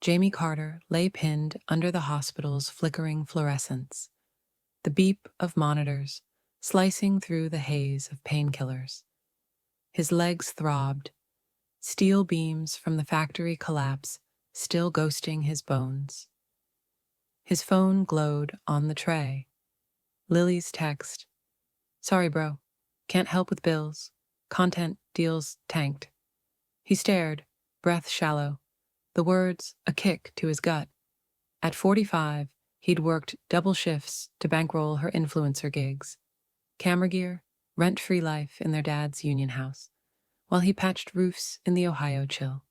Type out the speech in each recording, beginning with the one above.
Jamie Carter lay pinned under the hospital's flickering fluorescence, the beep of monitors slicing through the haze of painkillers. His legs throbbed, steel beams from the factory collapse still ghosting his bones. His phone glowed on the tray. Lily's text. "Sorry, bro. Can't help with bills. Content deals tanked." He stared, breath shallow, the words a kick to his gut. At 45, he'd worked double shifts to bankroll her influencer gigs. Camera gear, rent-free life in their dad's union house, while he patched roofs in the Ohio chill.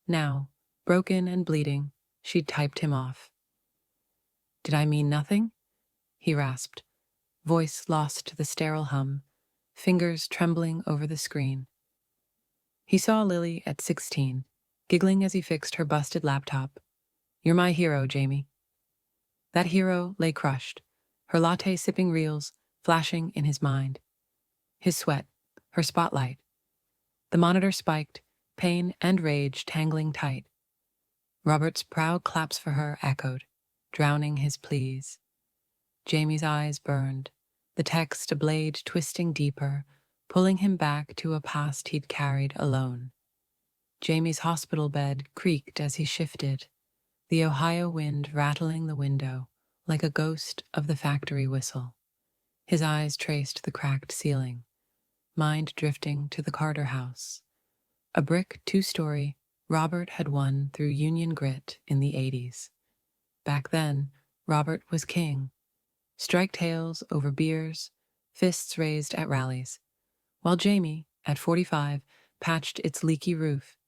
Now, broken and bleeding, she'd typed him off. "Did I mean nothing?" he rasped, voice lost to the sterile hum, fingers trembling over the screen. He saw Lily at 16, giggling as he fixed her busted laptop. "You're my hero, Jamie." That hero lay crushed, her latte-sipping reels flashing in his mind. His sweat, her spotlight. The monitor spiked, pain and rage tangling tight. Robert's proud claps for her echoed, drowning his pleas. Jamie's eyes burned, the text a blade twisting deeper, pulling him back to a past he'd carried alone. Jamie's hospital bed creaked as he shifted, the Ohio wind rattling the window like a ghost of the factory whistle. His eyes traced the cracked ceiling, mind drifting to the Carter house. A brick two-story Robert had won through union grit in the 80s. Back then, Robert was king. Strike tales over beers, fists raised at rallies, while Jamie, at 45, patched its leaky roof,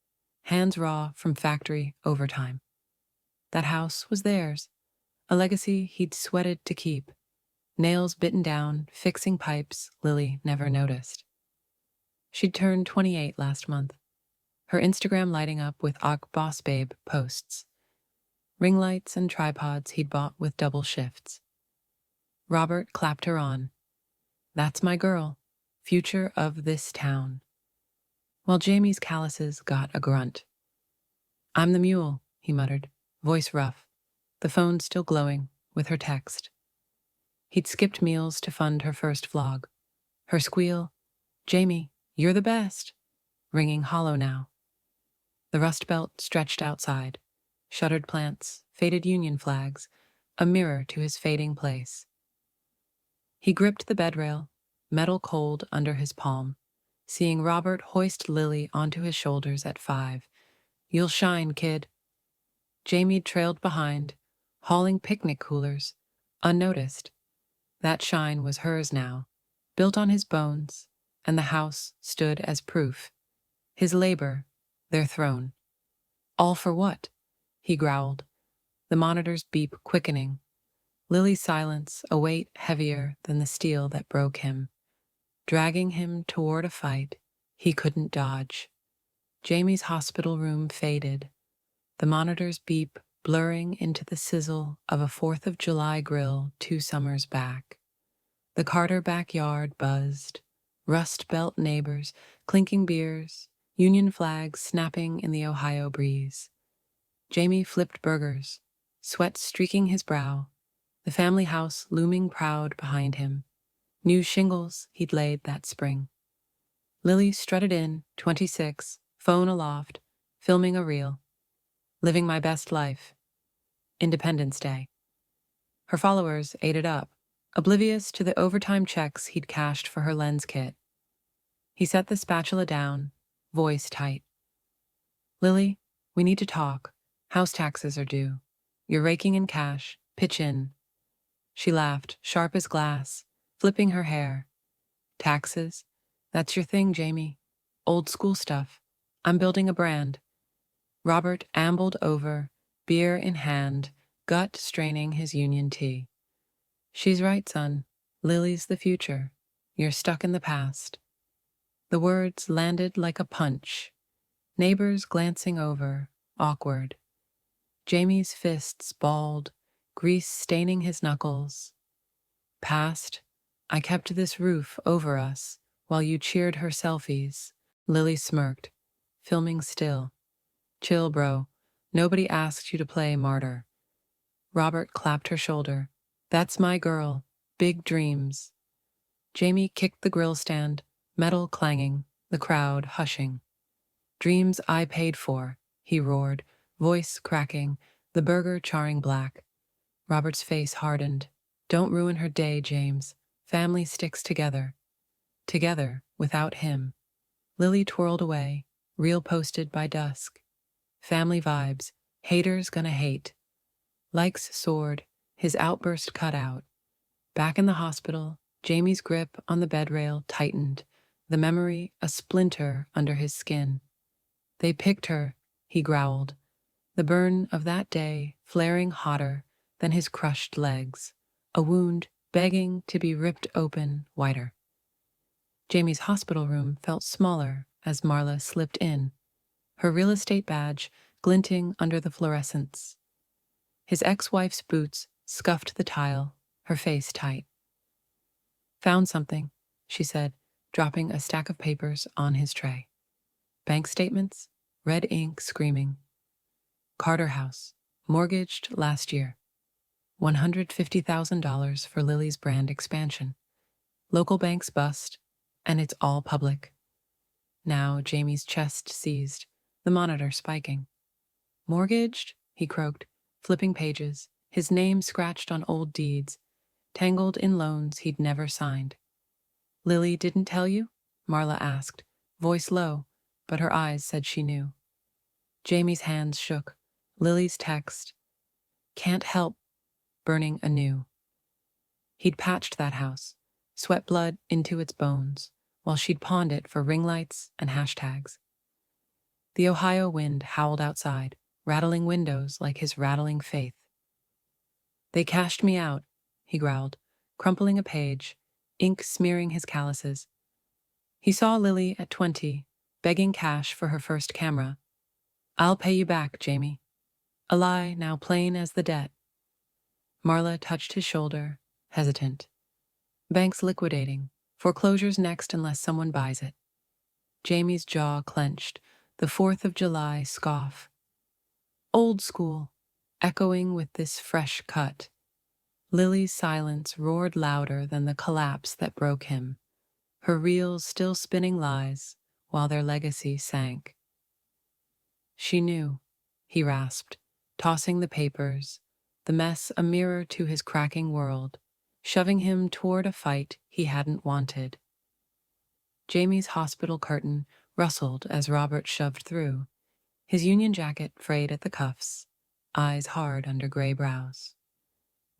hands raw from factory overtime. That house was theirs, a legacy he'd sweated to keep, nails bitten down, fixing pipes Lily never noticed. She'd turned 28 last month, her Instagram lighting up with Boss Babe posts, ring lights and tripods he'd bought with double shifts. Robert clapped her on. "That's my girl, future of this town." While Jamie's calluses got a grunt. "I'm the mule," he muttered, voice rough, the phone still glowing with her text. He'd skipped meals to fund her first vlog. Her squeal, "Jamie, you're the best," ringing hollow now. The Rust Belt stretched outside, shuttered plants, faded Union flags, a mirror to his fading place. He gripped the bedrail, metal cold under his palm, seeing Robert hoist Lily onto his shoulders at 5. "You'll shine, kid." Jamie trailed behind, hauling picnic coolers, unnoticed. That shine was hers now, built on his bones, and the house stood as proof. His labor, their throne. "All for what?" he growled, the monitor's beep quickening. Lily's silence a weight heavier than the steel that broke him, dragging him toward a fight he couldn't dodge. Jamie's hospital room faded, the monitor's beep blurring into the sizzle of a 4th of July grill 2 summers back. The Carter backyard buzzed, Rust Belt neighbors clinking beers, Union flags snapping in the Ohio breeze. Jamie flipped burgers, sweat streaking his brow, the family house looming proud behind him, new shingles he'd laid that spring. Lily strutted in, 26, phone aloft, filming a reel. "Living my best life." Independence Day. Her followers ate it up, oblivious to the overtime checks he'd cashed for her lens kit. He set the spatula down, voice tight. "Lily, we need to talk. House taxes are due. You're raking in cash. Pitch in." She laughed, sharp as glass, flipping her hair. "Taxes? That's your thing, Jamie. Old school stuff. I'm building a brand." Robert ambled over, beer in hand, gut straining his union tea. "She's right, son. Lily's the future. You're stuck in the past." The words landed like a punch. Neighbors glancing over, awkward. Jamie's fists balled, grease staining his knuckles. "Past, I kept this roof over us while you cheered her selfies." Lily smirked, filming still. "Chill, bro. Nobody asked you to play martyr. Robert clapped her shoulder. That's my girl. Big dreams. Jamie kicked the grill stand, metal clanging, the crowd hushing. Dreams I paid for, he roared, voice cracking, the burger charring black. Robert's face hardened. Don't ruin her day, James. Family sticks together. Together, without him. Lily twirled away, reel posted by dusk. Family vibes, haters gonna hate. Likes soared, his outburst cut out. Back in the hospital, Jamie's grip on the bed rail tightened, the memory a splinter under his skin. They picked her, he growled, the burn of that day flaring hotter than his crushed legs, a wound begging to be ripped open wider. Jamie's hospital room felt smaller as Marla slipped in, her real estate badge glinting under the fluorescence. His ex-wife's boots scuffed the tile, her face tight. Found something, she said, dropping a stack of papers on his tray. Bank statements, red ink screaming. Carter House, mortgaged last year. $150,000 for Lily's brand expansion. Local banks bust, and it's all public. Now Jamie's chest seized, the monitor spiking. Mortgaged? He croaked, flipping pages, his name scratched on old deeds, tangled in loans he'd never signed. Lily didn't tell you? Marla asked, voice low, but her eyes said she knew. Jamie's hands shook. Lily's text. Can't help, burning anew. He'd patched that house, sweat blood into its bones, while she'd pawned it for ring lights and hashtags. The Ohio wind howled outside, rattling windows like his rattling faith. They cashed me out, he growled, crumpling a page, ink smearing his calluses. He saw Lily at 20, begging cash for her first camera. I'll pay you back, Jamie. A lie now plain as the debt. Marla touched his shoulder, hesitant. Banks liquidating. Foreclosure's next unless someone buys it. Jamie's jaw clenched, the 4th of July scoff. Old school, echoing with this fresh cut. Lily's silence roared louder than the collapse that broke him, her reels still spinning lies while their legacy sank. She knew, he rasped, tossing the papers, the mess a mirror to his cracking world, shoving him toward a fight he hadn't wanted. Jamie's hospital curtain rustled as Robert shoved through, his union jacket frayed at the cuffs, eyes hard under gray brows.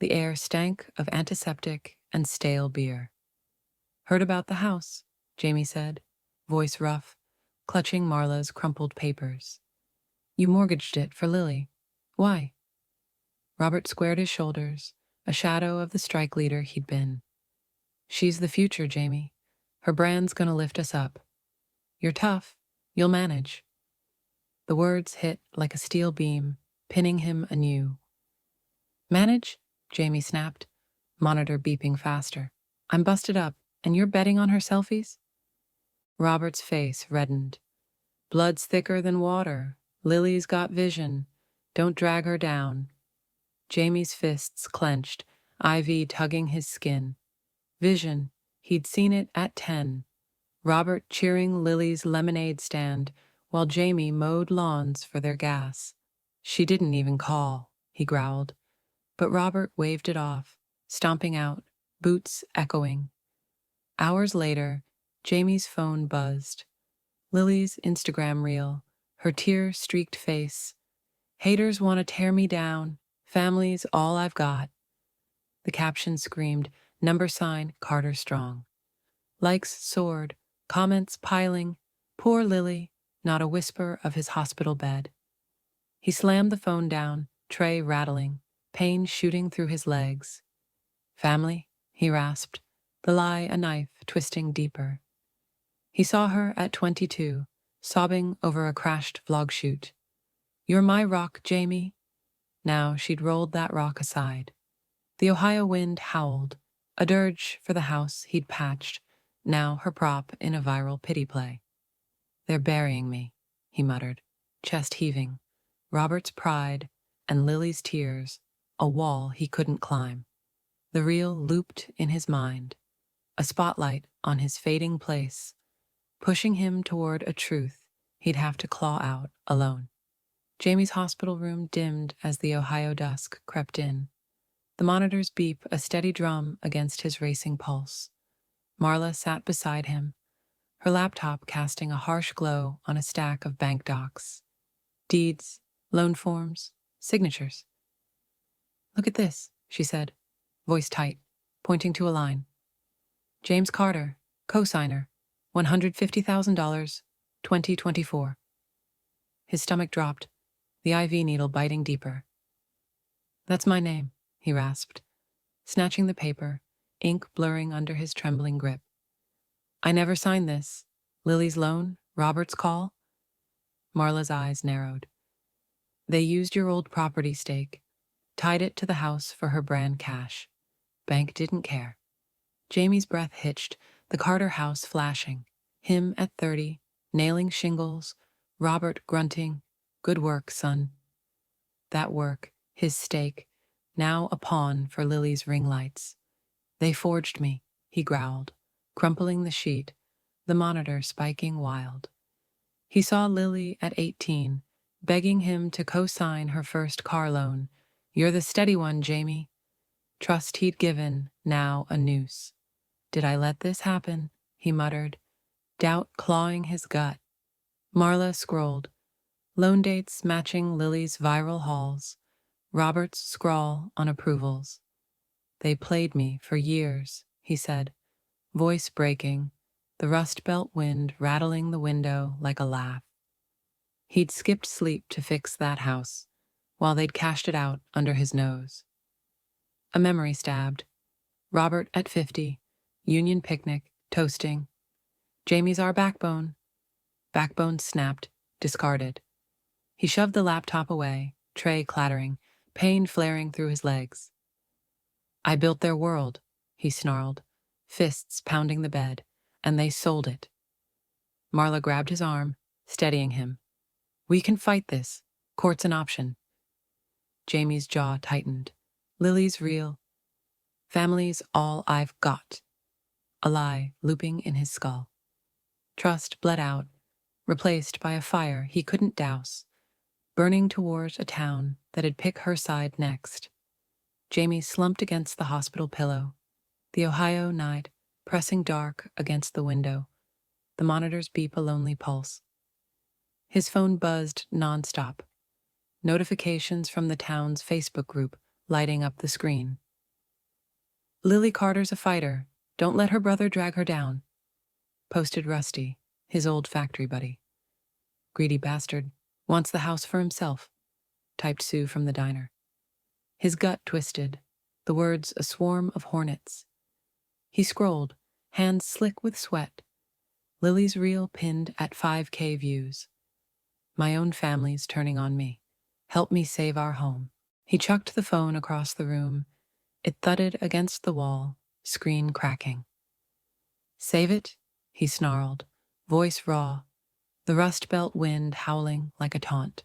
The air stank of antiseptic and stale beer. Heard about the house, Jamie said, voice rough, clutching Marla's crumpled papers. You mortgaged it for Lily. Why? Robert squared his shoulders, a shadow of the strike leader he'd been. She's the future, Jamie. Her brand's gonna lift us up. You're tough. You'll manage. The words hit like a steel beam, pinning him anew. Manage? Jamie snapped, monitor beeping faster. I'm busted up, and you're betting on her selfies? Robert's face reddened. Blood's thicker than water. Lily's got vision. Don't drag her down. Jamie's fists clenched, ivy tugging his skin. Vision. He'd seen it at 10. Robert cheering Lily's lemonade stand while Jamie mowed lawns for their gas. She didn't even call, he growled. But Robert waved it off, stomping out, boots echoing. Hours later, Jamie's phone buzzed. Lily's Instagram reel, her tear-streaked face. Haters want to tear me down. Family's all I've got. The caption screamed, #, Carter Strong. Likes soared, comments piling. Poor Lily, not a whisper of his hospital bed. He slammed the phone down, tray rattling, pain shooting through his legs. Family, he rasped, the lie a knife twisting deeper. He saw her at 22, sobbing over a crashed vlog shoot. You're my rock, Jamie. Now she'd rolled that rock aside. The Ohio wind howled, a dirge for the house he'd patched, now her prop in a viral pity play. They're burying me, he muttered, chest heaving. Robert's pride, and Lily's tears, a wall he couldn't climb. The reel looped in his mind, a spotlight on his fading place, pushing him toward a truth he'd have to claw out alone. Jamie's hospital room dimmed as the Ohio dusk crept in. The monitors beep a steady drum against his racing pulse. Marla sat beside him, her laptop casting a harsh glow on a stack of bank docs. Deeds, loan forms, signatures. "Look at this," she said, voice tight, pointing to a line. "James Carter, co-signer, $150,000, 2024. His stomach dropped, the IV needle biting deeper. "That's my name," he rasped, snatching the paper, ink blurring under his trembling grip. "I never signed this. Lily's loan, Robert's call." Marla's eyes narrowed. "They used your old property stake, tied it to the house for her brand cash. Bank didn't care." Jamie's breath hitched, the Carter house flashing. Him at 30, nailing shingles, Robert grunting, "Good work, son." That work, his stake, now a pawn for Lily's ring lights. "They forged me," he growled, crumpling the sheet, the monitor spiking wild. He saw Lily at 18, begging him to co-sign her first car loan. "You're the steady one, Jamie." Trust he'd given, now a noose. "Did I let this happen?" he muttered, doubt clawing his gut. Marla scrolled, loan dates matching Lily's viral hauls, Robert's scrawl on approvals. "They played me for years," he said, voice breaking, the Rust Belt wind rattling the window like a laugh. He'd skipped sleep to fix that house, while they'd cashed it out under his nose. A memory stabbed. Robert at 50, union picnic, toasting. "Jamie's our backbone." Backbone snapped, discarded. He shoved the laptop away, tray clattering, pain flaring through his legs. "I built their world," he snarled, fists pounding the bed, "and they sold it." Marla grabbed his arm, steadying him. "We can fight this. Court's an option." Jamie's jaw tightened. "Lily's real. Family's all I've got." A lie looping in his skull. Trust bled out, replaced by a fire he couldn't douse, burning towards a town that'd pick her side next. Jamie slumped against the hospital pillow, the Ohio night pressing dark against the window, the monitors beep a lonely pulse. His phone buzzed nonstop, notifications from the town's Facebook group lighting up the screen. "Lily Carter's a fighter. Don't let her brother drag her down," posted Rusty, his old factory buddy. "Greedy bastard. Wants the house for himself," typed Sue from the diner. His gut twisted, the words a swarm of hornets. He scrolled, hands slick with sweat. Lily's reel pinned at 5K views. "My own family's turning on me. Help me save our home." He chucked the phone across the room. It thudded against the wall, screen cracking. "Save it?" he snarled, voice raw, the Rust Belt wind howling like a taunt.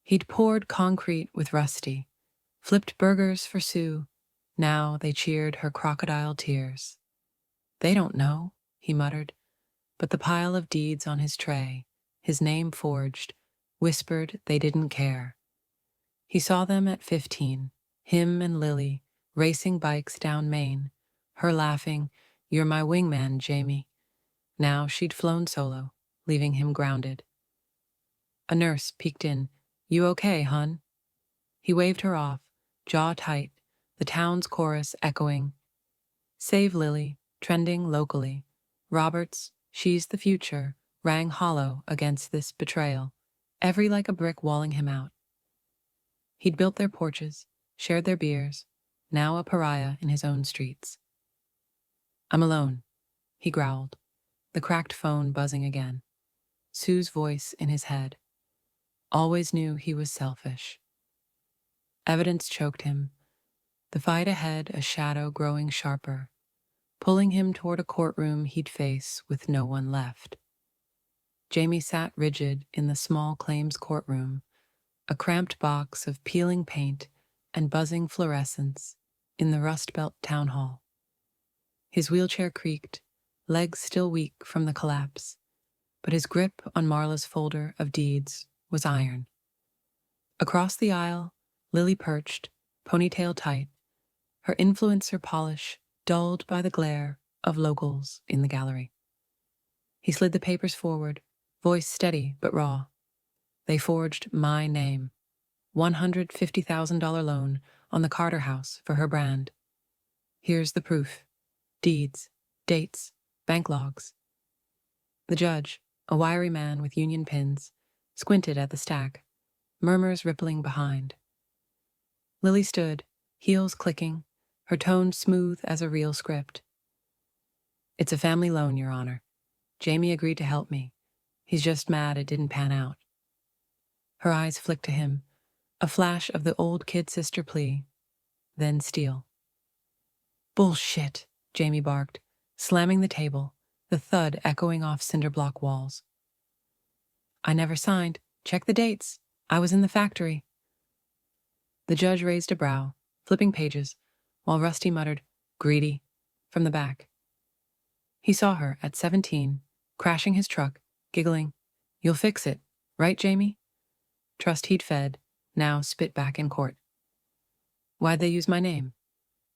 He'd poured concrete with Rusty, flipped burgers for Sue. Now they cheered her crocodile tears. "They don't know," he muttered, but the pile of deeds on his tray, his name forged, whispered they didn't care. He saw them at 15, him and Lily, racing bikes down Main, her laughing, "You're my wingman, Jamie." Now she'd flown solo, leaving him grounded. A nurse peeked in. "You okay, hun?" He waved her off, jaw tight, the town's chorus echoing. "Save Lily," trending locally. Robert's "She's the future" rang hollow against this betrayal, every like a brick walling him out. He'd built their porches, shared their beers, now a pariah in his own streets. "I'm alone," he growled, the cracked phone buzzing again. Sue's voice in his head. Always knew he was selfish. Evidence choked him, the fight ahead a shadow growing sharper, pulling him toward a courtroom he'd face with no one left. Jamie sat rigid in the small claims courtroom, a cramped box of peeling paint and buzzing fluorescents in the Rust Belt town hall. His wheelchair creaked, legs still weak from the collapse, but his grip on Marla's folder of deeds was iron. Across the aisle, Lily perched, ponytail tight, her influencer polish dulled by the glare of locals in the gallery. He slid the papers forward, voice steady but raw. They forged my name. $150,000 loan on the Carter house for her brand. Here's the proof. Deeds, dates, bank logs. The judge, a wiry man with union pins, squinted at the stack, murmurs rippling behind. Lily stood, heels clicking, her tone smooth as a real script. It's a family loan, Your Honor. Jamie agreed to help me. He's just mad it didn't pan out. Her eyes flicked to him, a flash of the old kid sister plea, then steel. Bullshit, Jamie barked, slamming the table, the thud echoing off cinder block walls. I never signed. Check the dates. I was in the factory. The judge raised a brow, flipping pages, while Rusty muttered, greedy, from the back. He saw her at 17, crashing his truck, giggling, You'll fix it, right, Jamie? Trust he'd fed, now spit back in court. Why'd they use my name?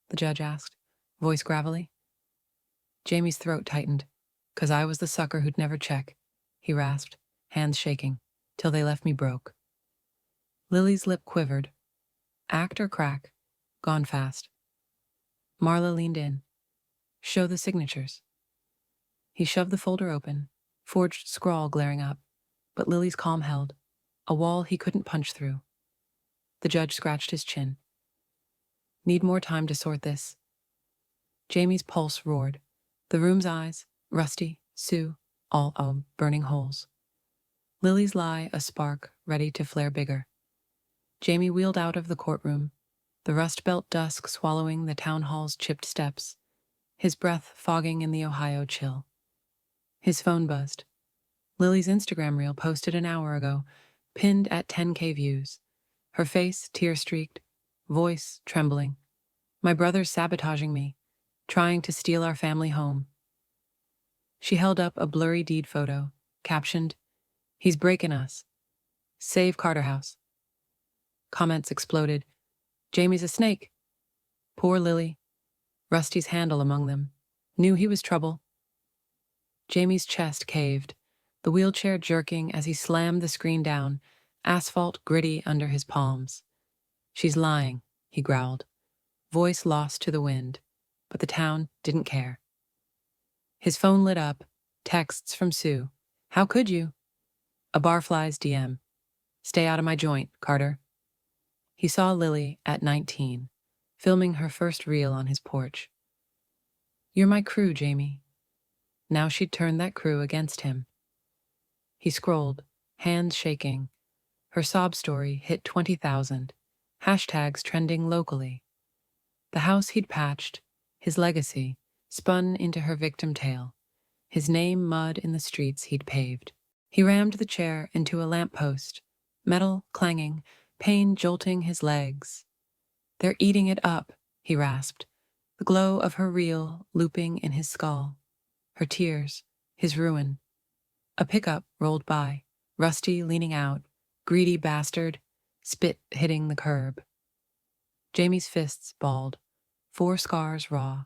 The judge asked, voice gravelly. Jamie's throat tightened. 'Cause I was the sucker who'd never check, he rasped, hands shaking, till they left me broke. Lily's lip quivered. Act or crack, gone fast. Marla leaned in. Show the signatures. He shoved the folder open, forged scrawl glaring up, but Lily's calm held, a wall he couldn't punch through. The judge scratched his chin. Need more time to sort this. Jamie's pulse roared. The room's eyes, Rusty, Sue, all burning holes. Lily's lie a spark ready to flare bigger. Jamie wheeled out of the courtroom, the Rust Belt dusk swallowing the town hall's chipped steps, his breath fogging in the Ohio chill. His phone buzzed. Lily's Instagram reel posted an hour ago, pinned at 10K views. Her face tear-streaked, voice trembling. My brother's sabotaging me, trying to steal our family home. She held up a blurry deed photo, captioned, He's breaking us. Save Carter House. Comments exploded. Jamie's a snake. Poor Lily. Rusty's handle among them. Knew he was trouble. Jamie's chest caved, the wheelchair jerking as he slammed the screen down, asphalt gritty under his palms. She's lying, he growled, voice lost to the wind, but the town didn't care. His phone lit up, texts from Sue. How could you? A barfly's DM. Stay out of my joint, Carter. He saw Lily at 19, filming her first reel on his porch. You're my crew, Jamie. Now she'd turned that crew against him. He scrolled, hands shaking. Her sob story hit 20,000, hashtags trending locally. The house he'd patched, his legacy, spun into her victim tale, his name mud in the streets he'd paved. He rammed the chair into a lamppost, metal clanging, pain jolting his legs. They're eating it up, he rasped, the glow of her reel looping in his skull. Her tears, his ruin. A pickup rolled by, Rusty leaning out, greedy bastard, spit hitting the curb. Jamie's fists balled, 4 scars raw,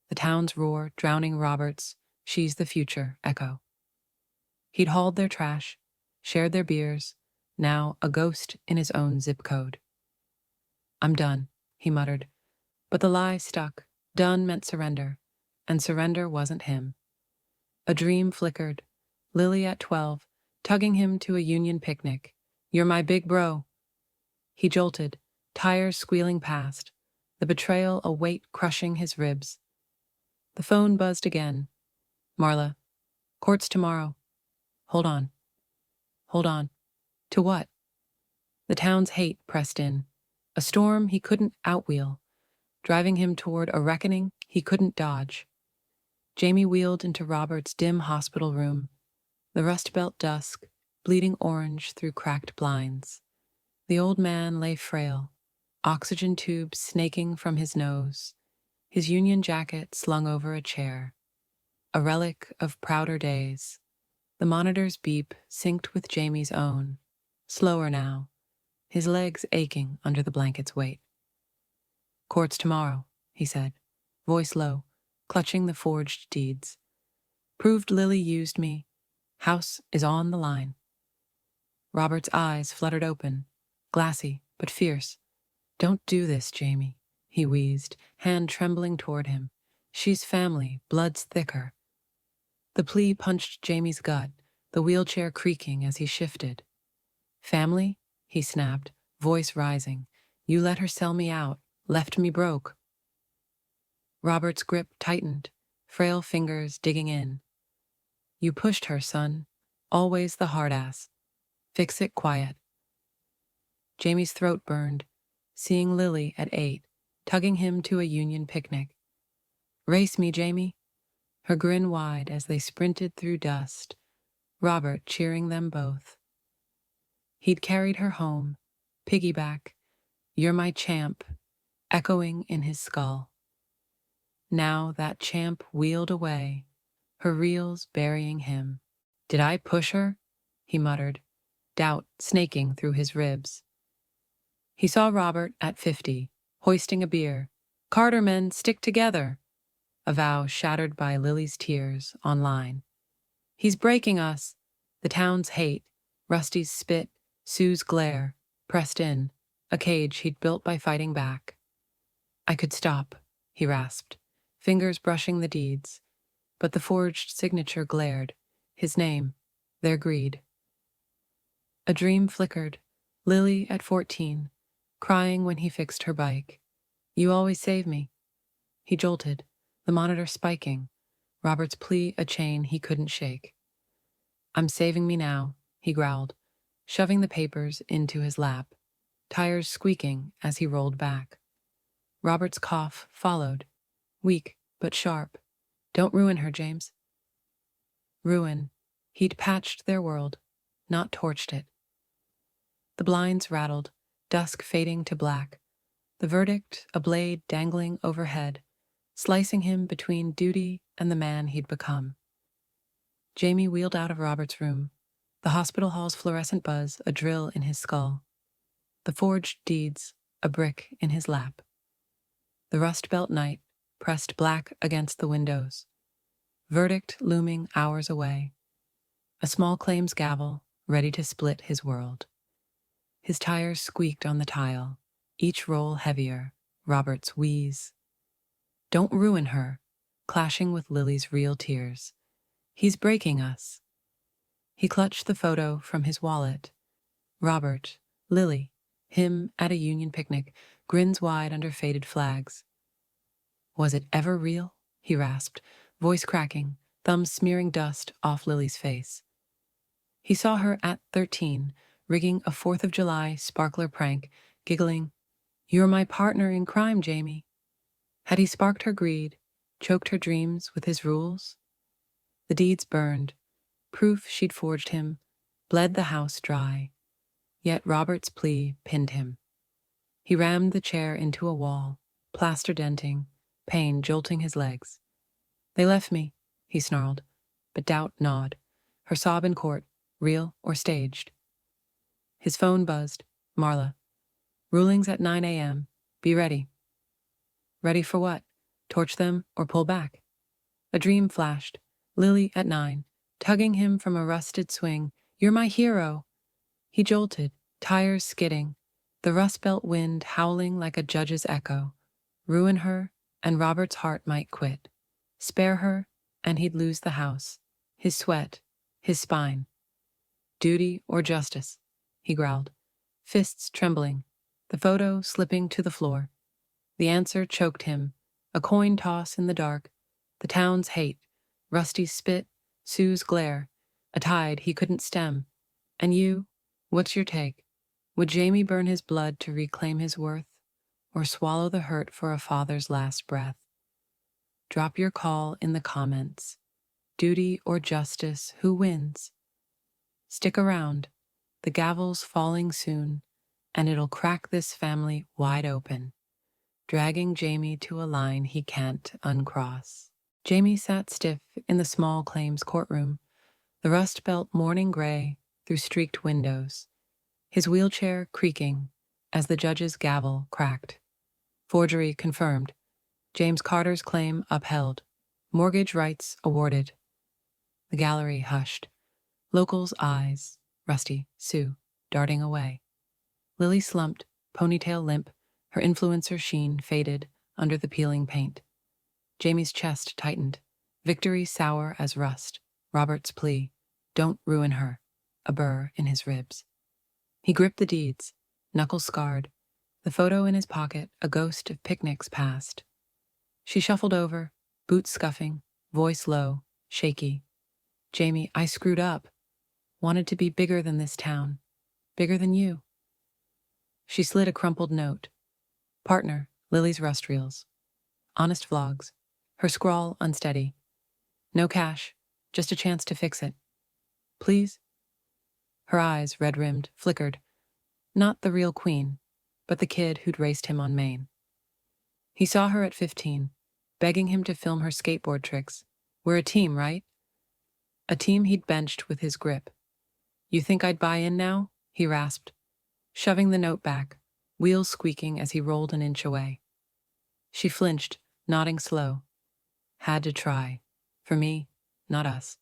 the town's roar drowning Robert's She's the Future echo. He'd hauled their trash, shared their beers, now a ghost in his own zip code. I'm done, he muttered, but the lie stuck. Done meant surrender, and surrender wasn't him. A dream flickered, Lily at 12, tugging him to a union picnic. You're my big bro. He jolted, tires squealing past, the betrayal a weight crushing his ribs. The phone buzzed again. Marla, court's tomorrow. Hold on. Hold on. To what? The town's hate pressed in, a storm he couldn't outwheel, driving him toward a reckoning he couldn't dodge. Jamie wheeled into Robert's dim hospital room, the Rust Belt dusk bleeding orange through cracked blinds. The old man lay frail, oxygen tubes snaking from his nose, his Union jacket slung over a chair, a relic of prouder days. The monitor's beep synced with Jamie's own, slower now, his legs aching under the blanket's weight. "Court's tomorrow," he said, voice low, clutching the forged deeds. "Proved Lily used me. House is on the line." Robert's eyes fluttered open, glassy but fierce. "Don't do this, Jamie," he wheezed, hand trembling toward him. "She's family, blood's thicker." The plea punched Jamie's gut, the wheelchair creaking as he shifted. "Family?" he snapped, voice rising. "You let her sell me out, left me broke." Robert's grip tightened, frail fingers digging in. "You pushed her, son. Always the hard ass. Fix it quiet." Jamie's throat burned, seeing Lily at 8, tugging him to a Union picnic. "Race me, Jamie." Her grin wide as they sprinted through dust, Robert cheering them both. He'd carried her home, piggyback, "You're my champ," echoing in his skull. Now that champ wheeled away, her reels burying him. "Did I push her?" he muttered, doubt snaking through his ribs. He saw Robert at 50, hoisting a beer. "Carter men, stick together," a vow shattered by Lily's tears online. "He's breaking us." The town's hate, Rusty's spit, Sue's glare, pressed in, a cage he'd built by fighting back. "I could stop," he rasped, fingers brushing the deeds, but the forged signature glared, his name, their greed. A dream flickered, Lily at 14, crying when he fixed her bike. "You always save me." He jolted, the monitor spiking, Robert's plea a chain he couldn't shake. "I'm saving me now," he growled, shoving the papers into his lap, tires squeaking as he rolled back. Robert's cough followed, weak but sharp. "Don't ruin her, James." Ruin. He'd patched their world, not torched it. The blinds rattled, dusk fading to black. The verdict, a blade dangling overhead, slicing him between duty and the man he'd become. Jamie wheeled out of Robert's room, the hospital hall's fluorescent buzz a drill in his skull. The forged deeds, a brick in his lap. The rust-belt night pressed black against the windows. Verdict looming hours away. A small claims gavel ready to split his world. His tires squeaked on the tile, each roll heavier, Robert's wheeze. "Don't ruin her," clashing with Lily's real tears. "He's breaking us." He clutched the photo from his wallet. Robert, Lily, him at a Union picnic, grins wide under faded flags. "Was it ever real?" he rasped, voice cracking, thumbs smearing dust off Lily's face. He saw her at 13, rigging a 4th of July sparkler prank, giggling, "You're my partner in crime, Jamie." Had he sparked her greed, choked her dreams with his rules? The deeds burned, proof she'd forged him, bled the house dry. Yet Robert's plea pinned him. He rammed the chair into a wall, plaster denting, pain jolting his legs. "They left me," he snarled, but doubt gnawed. Her sob in court, real or staged. His phone buzzed. Marla. "Rulings at 9 a.m. Be ready." Ready for what? Torch them or pull back? A dream flashed. Lily at 9, tugging him from a rusted swing. "You're my hero." He jolted, tires skidding, the rust-belt wind howling like a judge's echo. Ruin her, and Robert's heart might quit. Spare her, and he'd lose the house, his sweat, his spine. "Duty or justice?" he growled, fists trembling, the photo slipping to the floor. The answer choked him, a coin toss in the dark, the town's hate, Rusty's spit, Sue's glare, a tide he couldn't stem. "And you? What's your take? Would Jamie burn his blood to reclaim his worth, or swallow the hurt for a father's last breath?" Drop your call in the comments. Duty or justice, who wins? Stick around. The gavel's falling soon, and it'll crack this family wide open, dragging Jamie to a line he can't uncross. Jamie sat stiff in the small claims courtroom, the Rust Belt morning gray through streaked windows, his wheelchair creaking as the judge's gavel cracked. Forgery confirmed. James Carter's claim upheld. Mortgage rights awarded. The gallery hushed. Locals' eyes, Rusty, Sue, darting away. Lily slumped, ponytail limp, her influencer sheen faded under the peeling paint. Jamie's chest tightened, victory sour as rust. Robert's plea, don't ruin her, a burr in his ribs. He gripped the deeds, knuckles scarred, the photo in his pocket, a ghost of picnics past. She shuffled over, boots scuffing, voice low, shaky. Jamie, I screwed up. Wanted to be bigger than this town. Bigger than you. She slid a crumpled note. Partner, Lily's Rust Reels. Honest vlogs. Her scrawl unsteady. No cash, just a chance to fix it. Please? Her eyes, red-rimmed, flickered. Not the real queen, but the kid who'd raced him on Maine. He saw her at 15, begging him to film her skateboard tricks. We're a team, right? A team he'd benched with his grip. You think I'd buy in now? He rasped, shoving the note back, wheels squeaking as he rolled an inch away. She flinched, nodding slow. Had to try. For me, not us.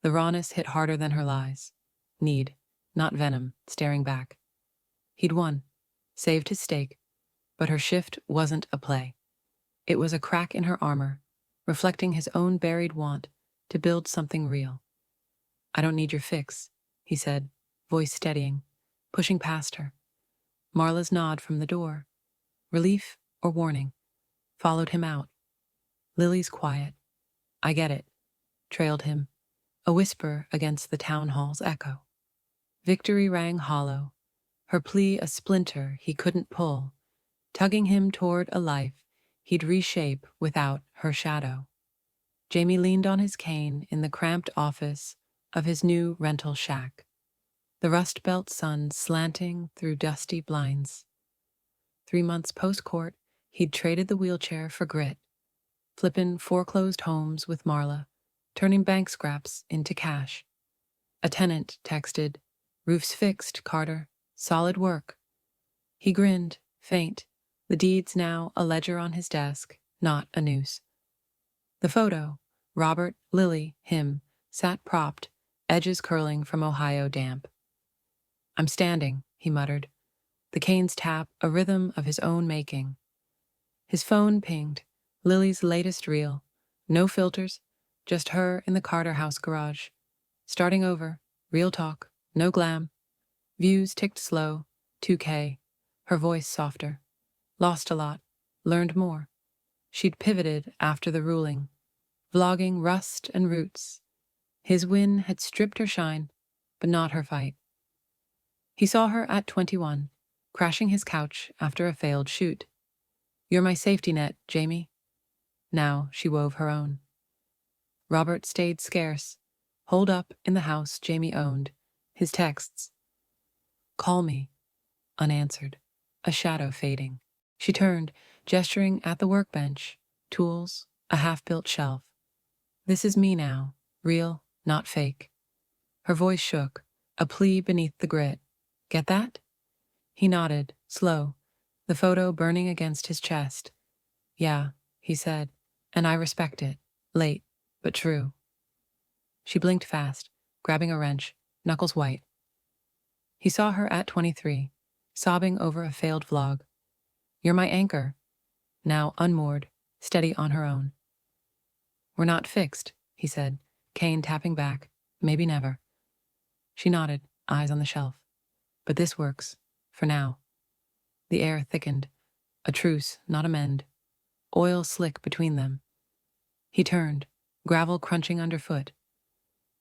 The rawness hit harder than her lies. Need, not venom, staring back. He'd won, saved his stake, but her shift wasn't a play. It was a crack in her armor, reflecting his own buried want to build something real. I don't need your fix, he said, voice steadying, pushing past her. Marla's nod from the door, relief or warning, followed him out. Lily's quiet. I get it, trailed him, a whisper against the town hall's echo. Victory rang hollow, her plea a splinter he couldn't pull, tugging him toward a life he'd reshape without her shadow. Jamie leaned on his cane in the cramped office of his new rental shack, the Rust Belt sun slanting through dusty blinds. 3 months post-court, he'd traded the wheelchair for grit, flippin' foreclosed homes with Marla, turning bank scraps into cash. A tenant texted, roof's fixed, Carter. Solid work. He grinned, faint, the deeds now a ledger on his desk, not a noose. The photo, Robert, Lily, him, sat propped, edges curling from Ohio damp. I'm standing, he muttered, the cane's tap a rhythm of his own making. His phone pinged, Lily's latest reel, no filters, just her in the Carter house garage. Starting over, real talk, no glam. Views ticked slow, 2K, her voice softer. Lost a lot, learned more. She'd pivoted after the ruling, vlogging rust and roots. His win had stripped her shine, but not her fight. He saw her at 21, crashing his couch after a failed shoot. You're my safety net, Jamie. Now she wove her own. Robert stayed scarce, holed up in the house Jamie owned, his texts. Call me, unanswered, a shadow fading. She turned, gesturing at the workbench, tools, a half-built shelf. This is me now, real, not fake. Her voice shook, a plea beneath the grit. Get that? He nodded, slow, the photo burning against his chest. Yeah, he said, and I respect it. Late, but true. She blinked fast, grabbing a wrench, knuckles white. He saw her at 23, sobbing over a failed vlog. You're my anchor. Now unmoored, steady on her own. We're not fixed, he said, cane tapping back. Maybe never. She nodded, eyes on the shelf. But this works, for now. The air thickened. A truce, not a mend. Oil slick between them. He turned, gravel crunching underfoot.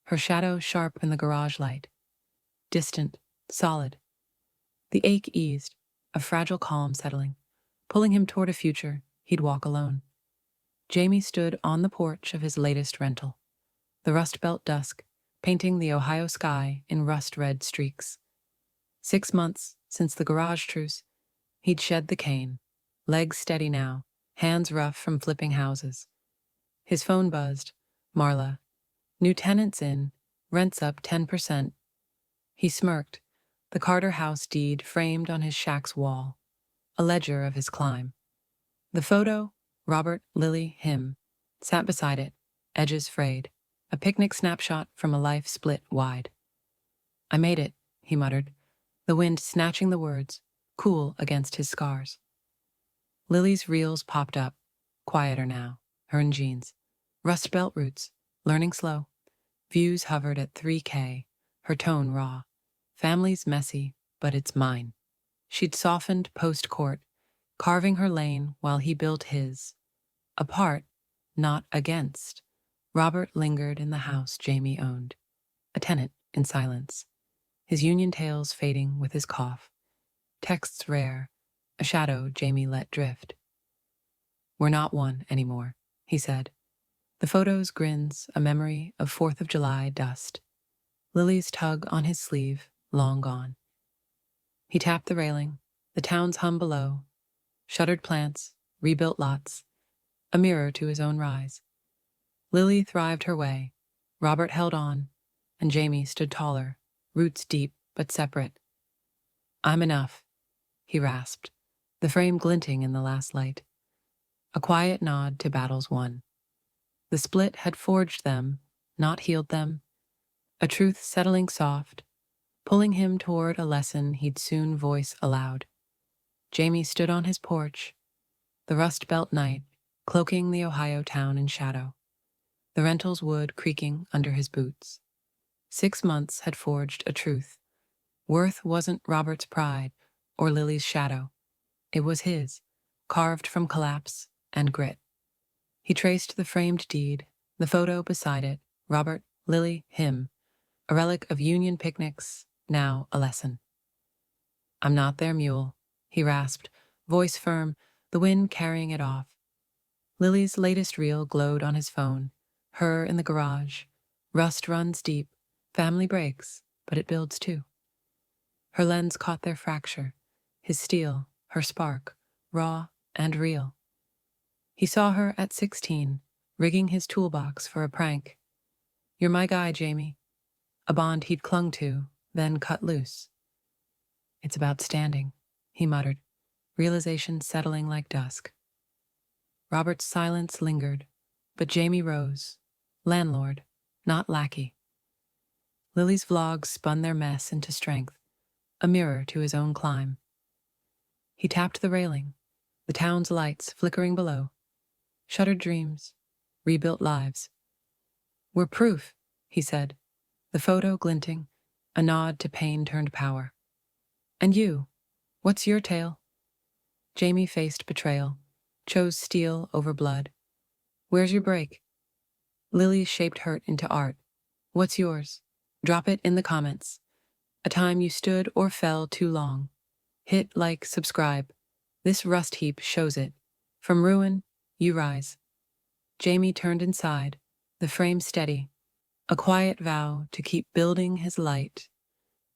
Her shadow sharp in the garage light. Distant, solid. The ache eased, a fragile calm settling, pulling him toward a future he'd walk alone. Jamie stood on the porch of his latest rental, the Rust Belt dusk, painting the Ohio sky in rust-red streaks. 6 months since the garage truce, he'd shed the cane, legs steady now, hands rough from flipping houses. His phone buzzed. Marla. New tenants in, rents up 10%. He smirked, the Carter house deed framed on his shack's wall, a ledger of his climb. The photo, Robert, Lily, him, sat beside it, edges frayed, a picnic snapshot from a life split wide. I made it, he muttered, the wind snatching the words, cool against his scars. Lily's reels popped up, quieter now, her in jeans. Rust Belt roots, learning slow. Views hovered at 3K, her tone raw. Family's messy, but it's mine. She'd softened post-court, carving her lane while he built his. Apart, not against. Robert lingered in the house Jamie owned, a tenant in silence, his union tails fading with his cough. Texts rare, a shadow Jamie let drift. We're not one anymore, he said. The photos grins, a memory of 4th of July dust. Lily's tug on his sleeve, long gone. He tapped the railing, the town's hum below, shuttered plants, rebuilt lots, a mirror to his own rise. Lily thrived her way, Robert held on, and Jamie stood taller, roots deep but separate. I'm enough, he rasped, the frame glinting in the last light. A quiet nod to battles won. The split had forged them, not healed them, a truth settling soft, pulling him toward a lesson he'd soon voice aloud. Jamie stood on his porch, the Rust Belt night, cloaking the Ohio town in shadow, the rental's wood creaking under his boots. 6 months had forged a truth. Worth wasn't Robert's pride or Lily's shadow. It was his, carved from collapse and grit. He traced the framed deed, the photo beside it, Robert, Lily, him, a relic of union picnics, now a lesson. I'm not their mule, he rasped, voice firm, the wind carrying it off. Lily's latest reel glowed on his phone, her in the garage. Rust runs deep, family breaks, but it builds too. Her lens caught their fracture, his steel, her spark, raw and real. He saw her at 16, rigging his toolbox for a prank. You're my guy, Jamie. A bond he'd clung to, then cut loose. It's about standing, he muttered, realization settling like dusk. Robert's silence lingered, but Jamie rose, landlord, not lackey. Lily's vlogs spun their mess into strength, a mirror to his own climb. He tapped the railing, the town's lights flickering below. Shuttered dreams, rebuilt lives. We're proof, he said, the photo glinting, a nod to pain turned power. And you, what's your tale? Jamie faced betrayal, chose steel over blood. Where's your break? Lily shaped hurt into art. What's yours? Drop it in the comments. A time you stood or fell too long. Hit like, subscribe. This rust heap shows it. From ruin, you rise. Jamie turned inside, the frame steady, a quiet vow to keep building his light,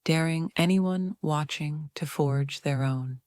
daring anyone watching to forge their own.